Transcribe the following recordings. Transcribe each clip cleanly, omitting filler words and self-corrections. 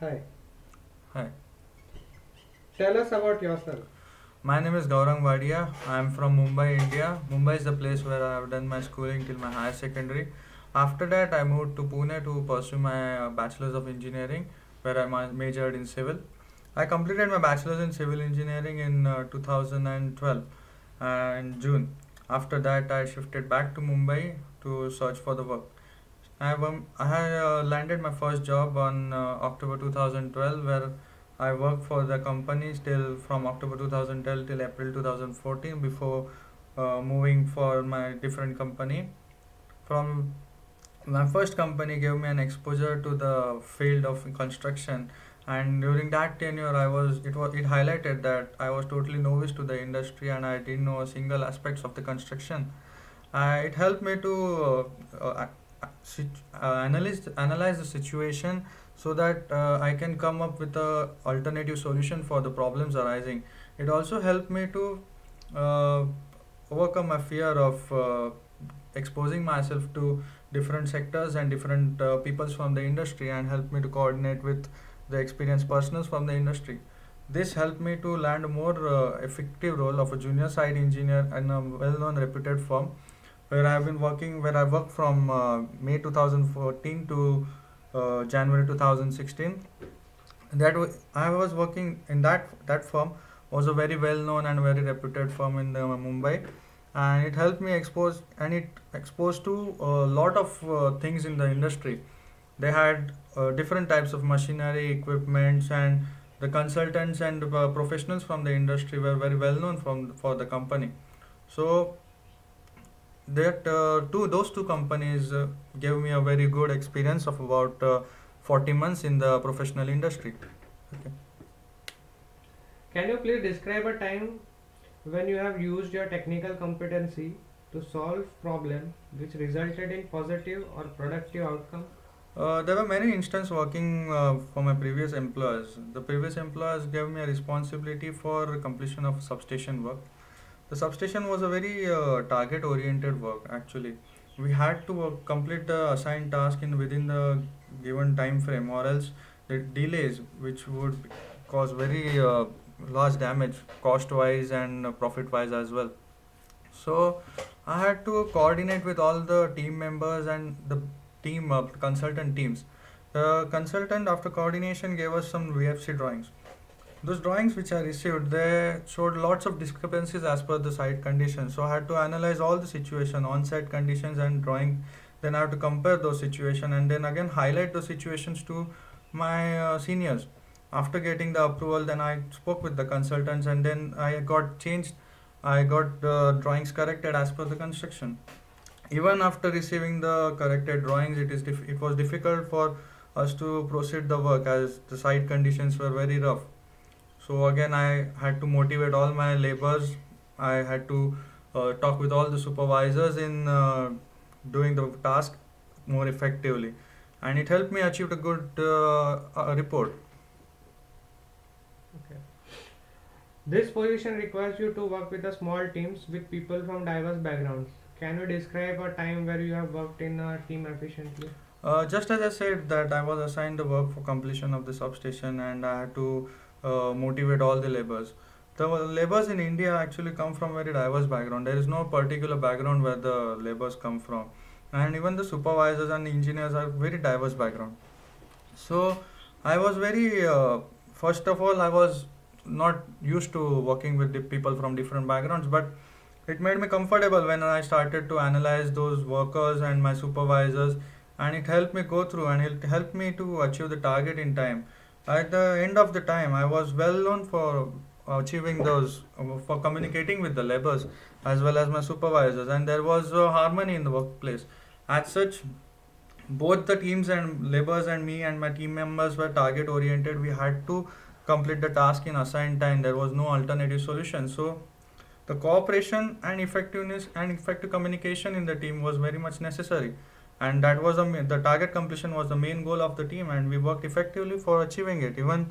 Hi. Hi, Tell us about yourself. my name is Gaurang Vadia. I am from Mumbai, India. Mumbai is the place where I have done my schooling till my higher secondary. After that, I moved to Pune to pursue my bachelor's of engineering, where I majored in civil. I completed my bachelor's in civil engineering in 2012 in June. After that, I shifted back to Mumbai to search for the work. I landed my first job on October 2012, where I worked for the company still from October 2012 till April 2014 before moving for my different company. From my first company gave me an exposure to the field of construction, and during that tenure, it highlighted that I was totally novice to the industry and I didn't know a single aspects of the construction. It helped me to analyze the situation so that I can come up with a alternative solution for the problems arising. It also helped me to uh, overcome my fear of exposing myself to different sectors and different peoples from the industry, and helped me to coordinate with the experienced personnel from the industry. This helped me to land a more effective role of a junior site engineer in a well-known reputed firm where I worked from May 2014 to January 2016. I was working in that firm was a very well known and very reputed firm in Mumbai, and it helped me expose and it exposed to a lot of things in the industry. They had different types of machinery, equipments, and the consultants and professionals from the industry were very well known for the company. So that those two companies gave me a very good experience of about 40 months in the professional industry. Okay. Can you please describe a time when you have used your technical competency to solve problem which resulted in positive or productive outcome? There were many instances working for my previous employers. The previous employers gave me a responsibility for completion of substation work. The substation was a very target oriented work actually. We had to complete the assigned task in within the given time frame, or else the delays which would cause very large damage cost wise and profit wise as well. So I had to coordinate with all the team members and the team consultant teams. The consultant after coordination gave us some VFC drawings. Those drawings which I received, they showed lots of discrepancies as per the site conditions. So I had to analyze all the situation, on-site conditions and drawing. Then I have to compare those situations and then again highlight those situations to my seniors. After getting the approval, then I spoke with the consultants and then I got changed. I got the drawings corrected as per the construction. Even after receiving the corrected drawings, it was difficult for us to proceed the work as the site conditions were very rough. So again, I had to motivate all my laborers. I had to talk with all the supervisors in doing the task more effectively, and it helped me achieve a good report. Okay. This position requires you to work with the small teams with people from diverse backgrounds. Can you describe a time where you have worked in a team efficiently? Just as I said that I was assigned the work for completion of the substation, and I had to motivate all the laborers. The laborers in India actually come from very diverse background. There is no particular background where the laborers come from, and even the supervisors and engineers are very diverse background. So I was very first of all I was not used to working with the people from different backgrounds, but it made me comfortable when I started to analyze those workers and my supervisors, and it helped me go through and it helped me to achieve the target in time. At the end of the time, I was well known for achieving those, for communicating with the laborers as well as my supervisors, and there was harmony in the workplace. As such, both the teams and laborers and me and my team members were target oriented. We had to complete the task in assigned time. There was no alternative solution. So the cooperation and effectiveness and effective communication in the team was very much necessary, and that was the target completion was the main goal of the team, and we worked effectively for achieving it. Even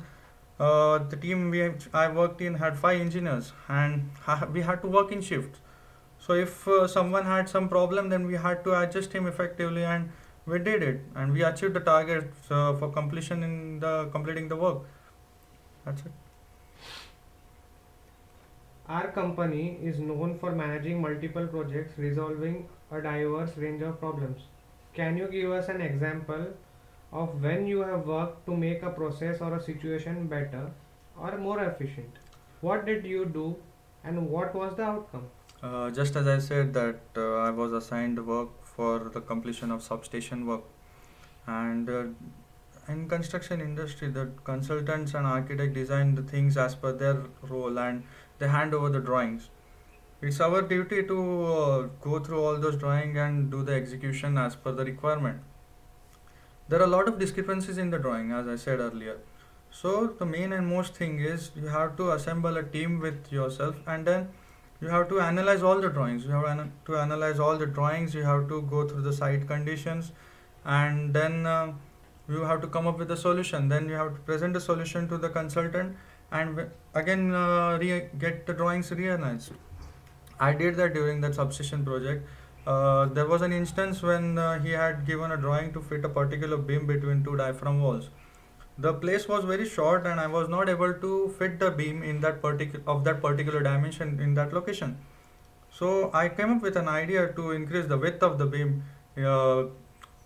the team I worked in had 5 engineers, and we had to work in shifts. So if someone had some problem, then we had to adjust him effectively, and we did it and we achieved the target for completion in the completing the work. That's it. Our company is known for managing multiple projects, resolving a diverse range of problems. Can you give us an example of when you have worked to make a process or a situation better or more efficient? What did you do and what was the outcome? Just as I said that I was assigned work for the completion of substation work, and in construction industry the consultants and architect design the things as per their role and they hand over the drawings. It's our duty to go through all those drawing and do the execution as per the requirement. There are a lot of discrepancies in the drawing, as I said earlier. So the main and most thing is you have to assemble a team with yourself, and then you have to analyze all the drawings. You have to analyze all the drawings. You have to go through the site conditions, and then you have to come up with a solution. Then you have to present the solution to the consultant, and again get the drawings reanalyzed. I did that during that substation project. There was an instance when he had given a drawing to fit a particular beam between two diaphragm walls. The place was very short, and I was not able to fit the beam in that particular dimension in that location. So I came up with an idea to increase the width of the beam. Uh,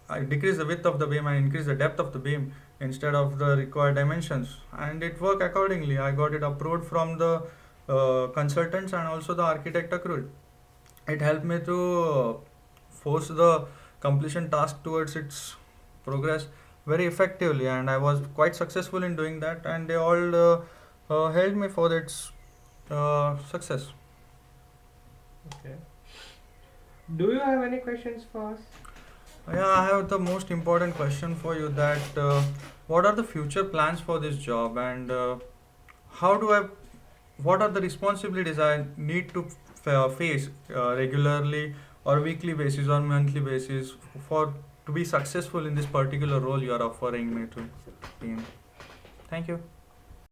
I decrease the width of the beam and increase the depth of the beam instead of the required dimensions, and it worked accordingly. I got it approved from the consultants and also the architect accrued. It helped me to force the completion task towards its progress very effectively, and I was quite successful in doing that, and they all held me for its success. Okay. Do you have any questions for us? Yeah, I have the most important question for you that what are the future plans for this job, and how do I what are the responsibilities I need to face regularly or weekly basis or monthly basis for to be successful in this particular role you are offering me to be in. Thank you.